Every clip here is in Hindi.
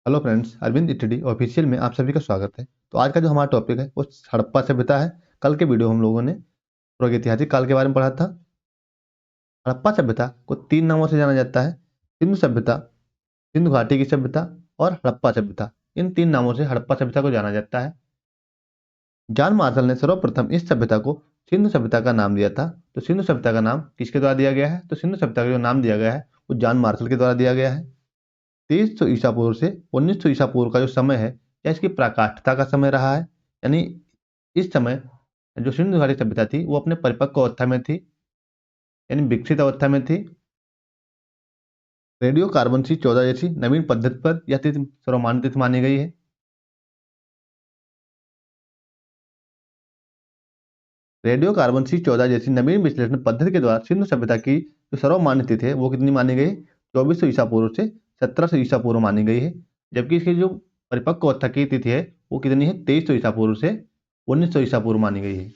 हेलो फ्रेंड्स, अरविंद इटडी ऑफिशियल में आप सभी का स्वागत है। तो आज का जो हमारा टॉपिक है वो हड़प्पा सभ्यता है। कल के वीडियो हम लोगों ने प्रागैतिहासिक काल के बारे में पढ़ा था। हड़प्पा सभ्यता को तीन नामों से जाना जाता है: सिंधु सभ्यता, सिंधु घाटी की सभ्यता और हड़प्पा सभ्यता। इन तीन नामों से हड़प्पा सभ्यता को जाना जाता है। जॉन मार्शल ने सर्वप्रथम इस सभ्यता को सिंधु सभ्यता का नाम दिया था। तो सिंधु सभ्यता का नाम किसके द्वारा दिया गया है? तो सिंधु सभ्यता का जो नाम दिया गया है वो जॉन मार्शल के द्वारा दिया गया है। 2300 ईसा पूर्व से 1900 ईसा पूर्व का जो समय है यह इसकी पराकाष्ठता का समय रहा है। यानी इस समय जो सिंधु घाटी सभ्यता थी वो अपने परिपक्व अवस्था में थी, यानी विकसित अवस्था में थी। रेडियो कार्बन सी 14 जैसी नवीन पद्धति पर यह तिथि सर्वमान्य तिथि मानी गई है। रेडियो कार्बन सी 14 जैसी नवीन विश्लेषण पद्धति के द्वारा सिंधु सभ्यता की जो सर्वमान्य तिथि है वो कितनी मानी गई? 2400 ईसा पूर्व से 1700 ईसा पूर्व मानी गई है। जबकि इसकी जो परिपक्व अवस्था की तिथि है वो कितनी है? 2300 ईसा पूर्व से 1900 ईसा पूर्व मानी गई है।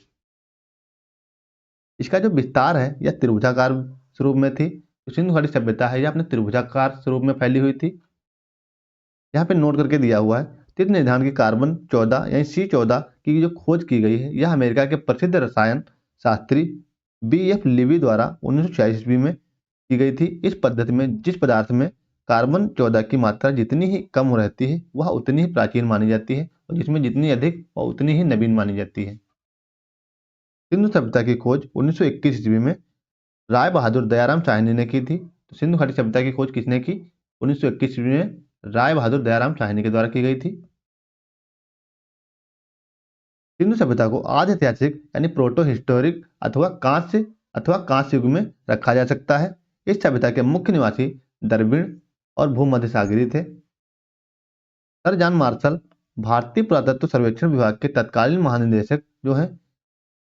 इसका जो विस्तार है यह त्रिभुजाकार स्वरूप में थी। जो सिंधु घाटी सभ्यता है यह अपने त्रिभुजाकार स्वरूप में फैली हुई थी। यहाँ पे नोट करके दिया हुआ है, तिथि निर्धारण की कार्बन 14 यानी C14 की जो खोज की गई है यह अमेरिका के प्रसिद्ध रसायन शास्त्री B.F. लीवी द्वारा 1946 ईस्वी में की गई थी। इस पद्धति में जिस पदार्थ में कार्बन 14 की मात्रा जितनी ही कम रहती है वह उतनी ही प्राचीन मानी जाती है, और जिसमें जितनी अधिक वह उतनी ही नवीन मानी जाती है। सिंधु सभ्यता की खोज 1921 ईस्वी में राय बहादुर दयाराम साहनी ने की थी। तो सिंधु घाटी सभ्यता की खोज किसने की? 1921 ईस्वी में राय बहादुर दयाराम साहनी के द्वारा की गई थी। सिंधु सभ्यता को आदि ऐतिहासिक यानी प्रोटो हिस्टोरिक अथवा कांस्य युग में रखा जा सकता है। इस सभ्यता के मुख्य निवासी द्रविड़ और भूमध्य सागरीय थे। सर जॉन मार्शल भारतीय पुरातत्व सर्वेक्षण विभाग के तत्कालीन महानिदेशक जो हैं,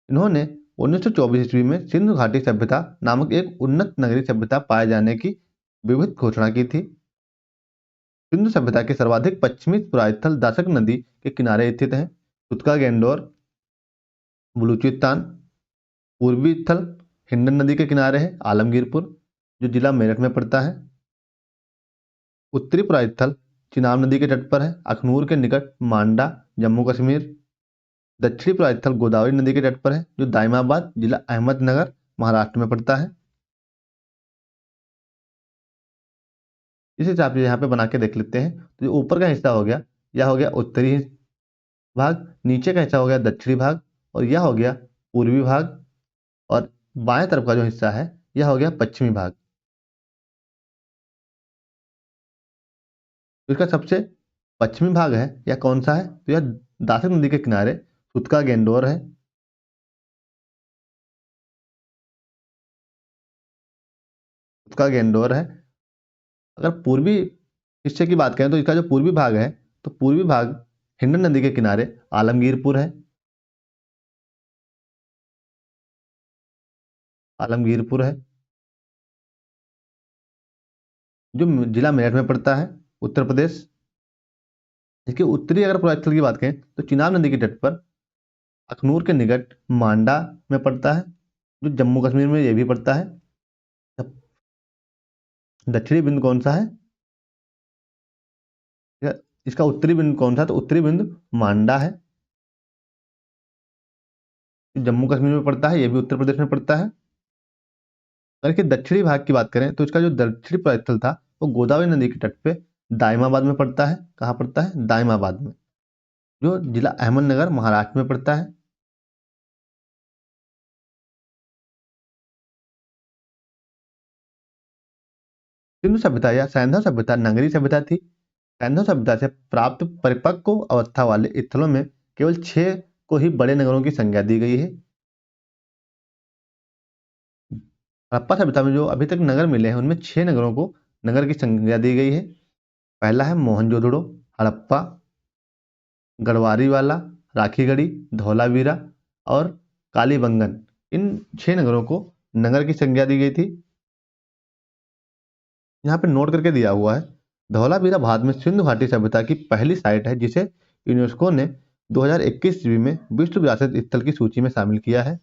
इन्होंने 1924 ईस्वी में सिंधु घाटी सभ्यता नामक एक उन्नत नगरीय सभ्यता पाए जाने की विविध घोषणा की थी। सिंधु सभ्यता के सर्वाधिक पश्चिमी पुरास्थल दाशक नदी के किनारे स्थित है। तुतका गेंडोर बलूचिस्तान, पूर्वी स्थल हिंडन नदी के किनारे है आलमगीरपुर जो जिला मेरठ में पड़ता है। उत्तरी पुरास्थल चिनाब नदी के तट पर है अखनूर के निकट मांडा जम्मू कश्मीर। दक्षिणी पुरास्थल गोदावरी नदी के तट पर है जो दाइमाबाद जिला अहमदनगर महाराष्ट्र में पड़ता है। इस हिसाब से यहाँ पे बना के देख लेते हैं। तो जो ऊपर का हिस्सा हो गया यह हो गया उत्तरी भाग, नीचे का हिस्सा हो गया दक्षिणी भाग, और यह हो गया पूर्वी भाग, और बाएं तरफ का जो हिस्सा है यह हो गया पश्चिमी भाग। तो इसका सबसे पश्चिमी भाग है यह कौन सा है? तो यह दासक नदी के किनारे सुतका गेंडोर है। सुतका गेंडोर है। अगर पूर्वी हिस्से की बात करें तो इसका जो पूर्वी भाग है तो पूर्वी भाग हिंडन नदी के किनारे आलमगीरपुर है। आलमगीरपुर है जो जिला मेरठ में पड़ता है उत्तर प्रदेश। इसके उत्तरी अगर पूर्वांचल की बात करें तो चिनाब नदी के तट पर अखनूर के निकट मांडा में पड़ता है जो जम्मू कश्मीर में यह भी पड़ता है। दक्षिणी बिंदु कौन सा है? इसका उत्तरी बिंदु कौन सा? तो उत्तरी बिंदु मांडा है, जम्मू कश्मीर में पड़ता है, यह भी उत्तर प्रदेश में पड़ता है। अगर इसके दक्षिणी भाग की बात करें तो इसका जो दक्षिणी स्थल था वो गोदावरी नदी के तट पे दाइमाबाद में पड़ता है। कहाँ पड़ता है? दाइमाबाद में जो जिला अहमदनगर महाराष्ट्र में पड़ता है। सिंधु सभ्यता या सैंधव सभ्यता नगरीय सभ्यता थी। सैंधव सभ्यता से प्राप्त परिपक्व अवस्था वाले स्थलों में केवल 6 को ही बड़े नगरों की संज्ञा दी गई है। हड़प्पा सभ्यता में जो अभी तक नगर मिले हैं उनमें 6 नगरों को नगर की संज्ञा दी गई है। पहला है मोहनजोदड़ो, हड़प्पा, गढ़वारीवाला, राखीगढ़ी, धौलावीरा और कालीबंगन। इन 6 नगरों को नगर की संज्ञा दी गई थी। यहाँ पे नोट करके दिया हुआ है, धौलावीरा भारत में सिंधु घाटी सभ्यता की पहली साइट है जिसे यूनेस्को ने 2021 ईस्वी में विश्व विरासत स्थल की सूची में शामिल किया है।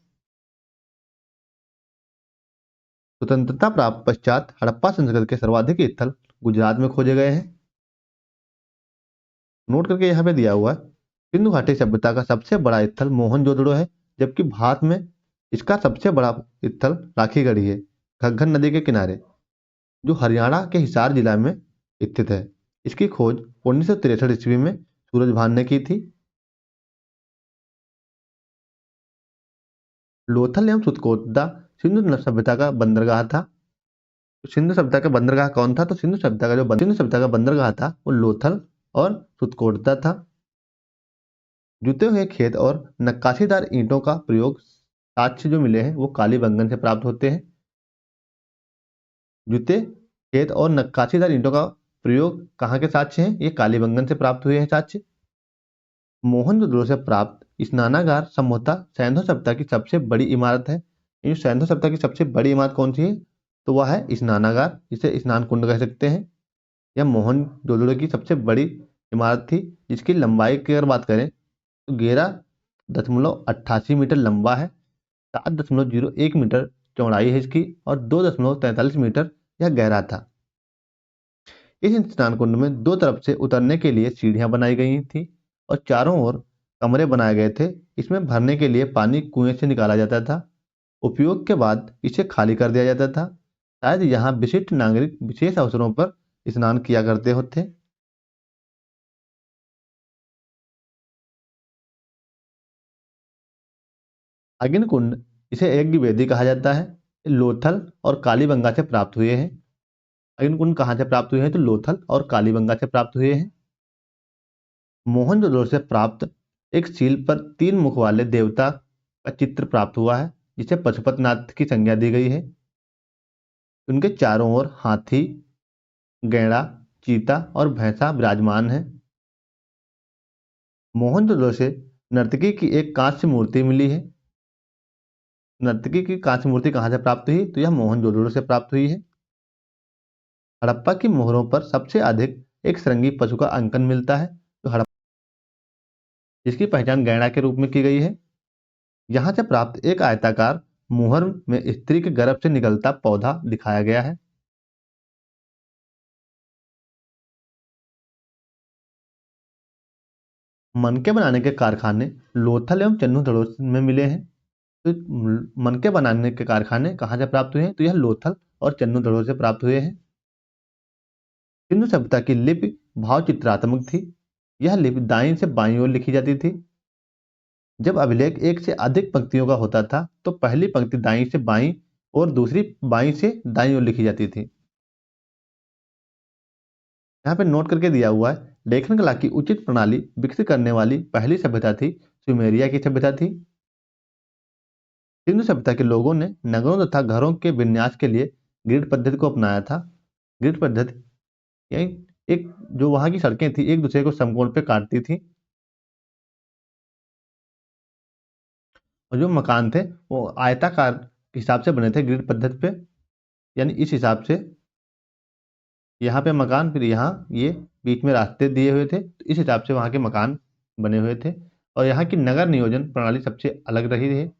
स्वतंत्रता प्राप्त पश्चात हड़प्पा संस्कृति के सर्वाधिक स्थल गुजरात में खोजे गए हैं। नोट करके यहाँ पे दिया हुआ है, सिंधु घाटी सभ्यता का सबसे बड़ा स्थल मोहनजोदड़ो है, जबकि भारत में इसका सबसे बड़ा स्थल राखीगढ़ी है, घग्गर नदी के किनारे, जो हरियाणा के हिसार जिला में स्थित है। इसकी खोज 1963 ईस्वी में सूरजभान ने की थी। लोथल एवं सुतकोटदा सिंधु सभ्यता का बंदरगाह था। सिंधु सभ्यता का बंदरगाह कौन था? तो सिंधु सभ्यता का बंदरगाह था वो लोथल और सुतकोटदा था। जुते हुए खेत और नक्काशीदार ईंटों का प्रयोग साक्ष्य जो मिले हैं वो कालीबंगन से प्राप्त होते हैं। जुते खेत और नक्काशीदार ईंटों का प्रयोग कहाँ के साक्ष्य हैं? ये कालीबंगन से प्राप्त हुए हैं साक्ष्य। मोहनजोदड़ो से प्राप्त स्नानागार संभवतः सैंधव सभ्यता की सबसे बड़ी इमारत है। ये सैंधव सभ्यता की सबसे बड़ी इमारत कौन सी है? तो वह है स्नानागार, इसे स्नान कुंड कह सकते हैं। यह मोहनजोदड़ो की सबसे बड़ी इमारत थी, जिसकी लंबाई की अगर बात करें तो 11.88 मीटर लंबा है, 7.01 मीटर चौड़ाई है इसकी और 2.43 मीटर यह गहरा था। इस स्नान कुंड में दो तरफ से उतरने के लिए सीढ़ियां बनाई गई थी और चारों ओर कमरे बनाए गए थे। इसमें भरने के लिए पानी कुएं से निकाला जाता था। उपयोग के बाद इसे खाली कर दिया जाता था। शायद यहाँ विशिष्ट नागरिक विशेष अवसरों पर स्नान किया करते होते। अग्निकुंड, इसे यज्ञ वेदी कहा जाता है, लोथल और कालीबंगा से प्राप्त हुए हैं। अग्निकुंड कहाँ से प्राप्त हुए हैं? तो लोथल और कालीबंगा से प्राप्त हुए हैं। मोहनजोदड़ो से प्राप्त एक सील पर 3 मुख वाले देवता का चित्र प्राप्त हुआ है, जिसे पशुपतिनाथ की संज्ञा दी गई है। उनके चारों ओर हाथी, गैंडा, चीता और भैंसा विराजमान है। मोहनजोदड़ो से नर्तकी की एक कांस्य मूर्ति मिली है। नर्तकी की कांस्य मूर्ति कहाँ से प्राप्त हुई? तो यह मोहनजोदड़ो से प्राप्त हुई है। हड़प्पा की मोहरों पर सबसे अधिक एक श्रृंगी पशु का अंकन मिलता है, तो हड़प्पा जिसकी पहचान गैंडा के रूप में की गई है। यहाँ से प्राप्त एक आयताकार मुहर में स्त्री के गर्भ से निकलता पौधा दिखाया गया है। मनके बनाने के कारखाने लोथल एवं चन्नू में मिले हैं। तो मनके बनाने के कारखाने कहाँ से प्राप्त हुए हैं? तो यह लोथल और चन्नू से प्राप्त हुए हैं। सिंधु सभ्यता की लिपि भावचित्रात्मक थी। यह लिपि दाईं से बाईं ओर लिखी जाती थी। जब अभिलेख एक से अधिक पंक्तियों का होता था तो पहली पंक्ति दाईं से बाईं और दूसरी बाईं से दाईं ओर लिखी जाती थी। यहाँ पे नोट करके दिया हुआ है, लेखन कला की उचित प्रणाली विकसित करने वाली पहली सभ्यता थी सुमेरिया की सभ्यता थी। सिंधु सभ्यता के लोगों ने नगरों तथा घरों के विन्यास के लिए ग्रिड पद्धति को अपनाया था। ग्रिड पद्धति यानी एक जो वहां की सड़कें थी एक दूसरे को समकोण पे काटती थी और जो मकान थे वो आयताकार के हिसाब से बने थे ग्रिड पद्धति पे। यानी इस हिसाब से यहाँ पे मकान, फिर यहाँ ये बीच में रास्ते दिए हुए थे, तो इस हिसाब से वहाँ के मकान बने हुए थे और यहाँ की नगर नियोजन प्रणाली सबसे अलग रही है।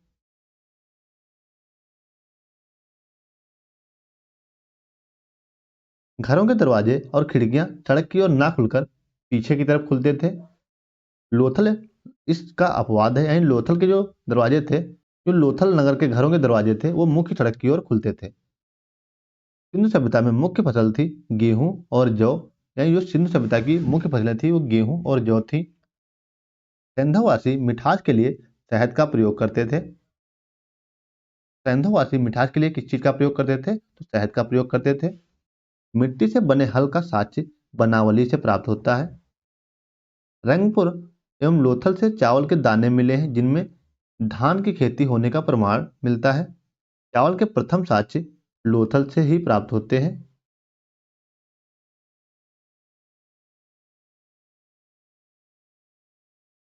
घरों के दरवाजे और खिड़कियां सड़क की ओर ना खुलकर पीछे की तरफ खुलते थे। लोथल इसका अपवाद है, यानी लोथल के जो दरवाजे थे, जो लोथल नगर के घरों के दरवाजे थे वो मुख्य सड़क की ओर खुलते थे। सिंधु सभ्यता में मुख्य फसल थी गेहूं और जौ। यानी जो सिंधु सभ्यता की मुख्य फसलें थी वो गेहूं और जौ थी। सिंधुवासी मिठास के लिए शहद का प्रयोग करते थे। सिंधुवासी मिठास के लिए किस चीज का प्रयोग करते थे? तो शहद का प्रयोग करते थे। मिट्टी से बने हल का साक्ष्य बनावली से प्राप्त होता है। रंगपुर एवं लोथल से चावल के दाने मिले हैं, जिनमें धान की खेती होने का प्रमाण मिलता है। चावल के प्रथम साक्ष्य लोथल से ही प्राप्त होते हैं।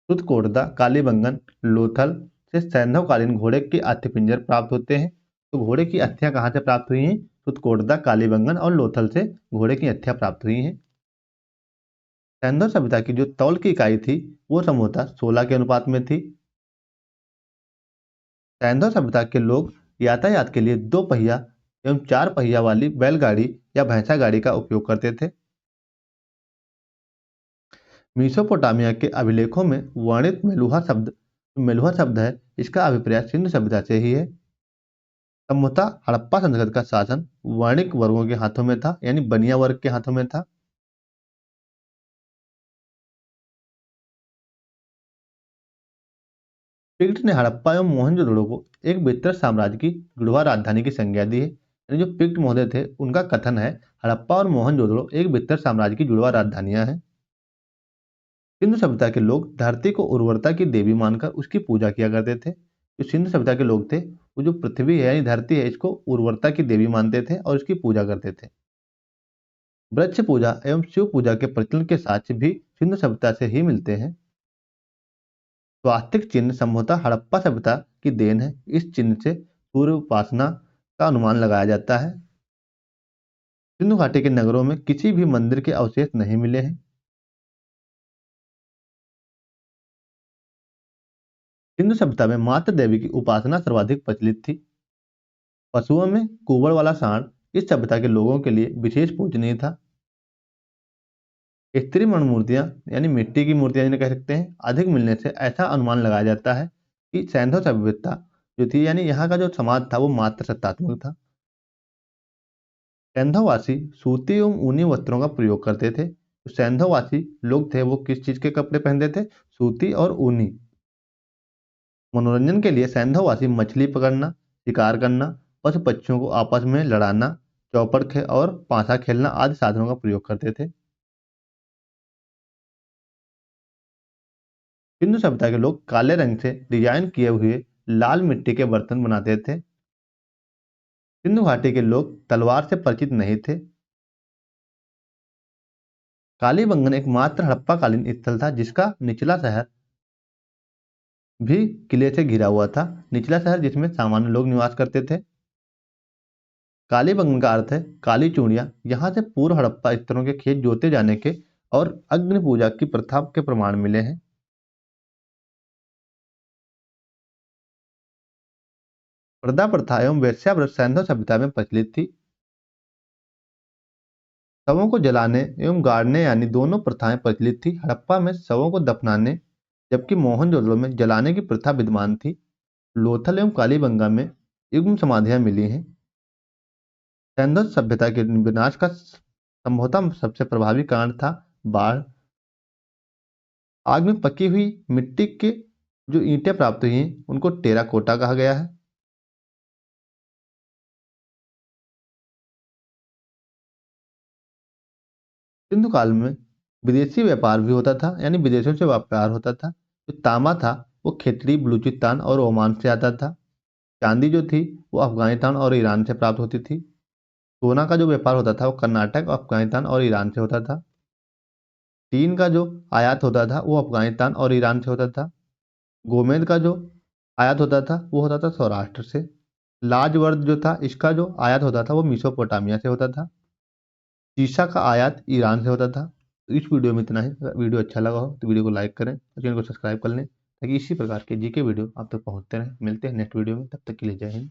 तुतकोटदा, कालीबंगन, लोथल से सैंधवकालीन घोड़े के अस्थिपंजर प्राप्त होते हैं। तो घोड़े की अस्थियां कहाँ से प्राप्त हुई हैं? तुतकोटदा, कालीबंगन और लोथल से घोड़े की अस्थियां प्राप्त हुई हैं। सैंधव सभ्यता की जो तौल की इकाई थी वो संभवतः 16 के अनुपात में थी। सैंधव सभ्यता के लोग यातायात के लिए 2 पहिया एवं 4 पहिया वाली बैलगाड़ी या भैंसा गाड़ी का उपयोग करते थे। मीसोपोटामिया के अभिलेखों में वर्णित मेलुहा शब्द है, इसका अभिप्राय सिंधु सभ्यता से ही है। संभवतः हड़प्पा संस्कृति का शासन वर्णिक वर्गों के हाथों में था, यानी बनिया वर्ग के हाथों में था। पिक्ट ने हड़प्पा एवं मोहनजोदड़ो को एक बेहतर साम्राज्य की जुड़वा राजधानी की संज्ञा दी है। यानी जो पिक्ट महोदय थे उनका कथन है हड़प्पा और मोहनजोदड़ो एक बेहतर साम्राज्य की जुड़वा राजधानियां हैं। सिंधु सभ्यता के लोग धरती को उर्वरता की देवी मानकर उसकी पूजा किया करते थे। जो सिंधु सभ्यता के लोग थे वो जो पृथ्वी है यानी धरती है इसको उर्वरता की देवी मानते थे और इसकी पूजा करते थे। वृक्ष पूजा एवं शिव पूजा के प्रचलन के साक्ष्य भी सिंधु सभ्यता से ही मिलते हैं। स्वास्तिक चिन्ह संभवतः हड़प्पा सभ्यता की देन है। इस चिन्ह से सूर्य उपासना का अनुमान लगाया जाता है। सिंधु घाटी के नगरों में किसी भी मंदिर के अवशेष नहीं मिले हैं। सिंधु सभ्यता में मातृ देवी की उपासना सर्वाधिक प्रचलित थी। पशुओं में कुंवर वाला सांड इस सभ्यता के लोगों के लिए विशेष पूजनीय था। स्त्री मणि मूर्तियां यानी मिट्टी की मूर्तियां जिन्हें कह सकते हैं अधिक मिलने से ऐसा अनुमान लगाया जाता है कि सैंधव सभ्यता जो थी यानी यहाँ का जो समाज था वो मात्र सत्तात्मक था। सैंधववासी सूती एवं ऊनी वस्त्रों का प्रयोग करते थे। जो सैंधववासी लोग थे वो किस चीज के कपड़े पहनते थे? सूती और ऊनी। मनोरंजन के लिए सैंधववासी मछली पकड़ना, शिकार करना, पशु पक्षियों को आपस में लड़ाना, और पांसा खेलना आदि साधनों का प्रयोग करते थे। सिंधु सभ्यता के लोग काले रंग से डिजाइन किए हुए लाल मिट्टी के बर्तन बनाते थे। सिंधु घाटी के लोग तलवार से परिचित नहीं थे। कालीबंगन एकमात्र हड़प्पाकालीन स्थल था जिसका निचला शहर भी किले से घिरा हुआ था। निचला शहर जिसमें सामान्य लोग निवास करते थे। कालीबंगन का अर्थ है काली चूड़ियां। यहाँ से पूर्व हड़प्पा स्तरों के खेत जोते जाने के और अग्नि पूजा की प्रथा के प्रमाण मिले हैं। पर्दा प्रथा एवं वेश्याव्रत सैंधव सभ्यता में प्रचलित थी। शवों को जलाने एवं गाड़ने यानी दोनों प्रथाएं प्रचलित थी। हड़प्पा में शवों को दफनाने जबकि मोहनजोदड़ो में जलाने की प्रथा विद्यमान थी। लोथल एवं कालीबंगा में युग्म समाधियां मिली हैं। सैंधव सभ्यता के विनाश का संभवतः सबसे प्रभावी कारण था बाढ़। आग में पकी हुई मिट्टी के जो ईंटें प्राप्त हुई हैं उनको टेराकोटा कहा गया है। सिंधु काल में विदेशी व्यापार भी होता था, यानी विदेशों से व्यापार होता था। जो तांबा था वो खितरी, बलूचिस्तान और ओमान से आता था। चांदी जो थी वो अफगानिस्तान और ईरान से प्राप्त होती थी। सोना का जो व्यापार होता था वो कर्नाटक, अफगानिस्तान और ईरान से होता था। टीन का जो आयात होता था वो अफगानिस्तान और ईरान से होता था। गोमेद का जो आयात होता था वो होता था सौराष्ट्र से। लाजवर्द जो था इसका जो आयात होता था वो मिसोपोटामिया से होता था। शीशा का आयात ईरान से होता था। तो इस वीडियो में इतना ही। अगर वीडियो अच्छा लगा हो तो वीडियो को लाइक करें और चैनल को सब्सक्राइब कर लें ताकि इसी प्रकार के जीके वीडियो आप तक पहुंचते रहें। मिलते हैं नेक्स्ट वीडियो में, तब तक के लिए जय हिंद।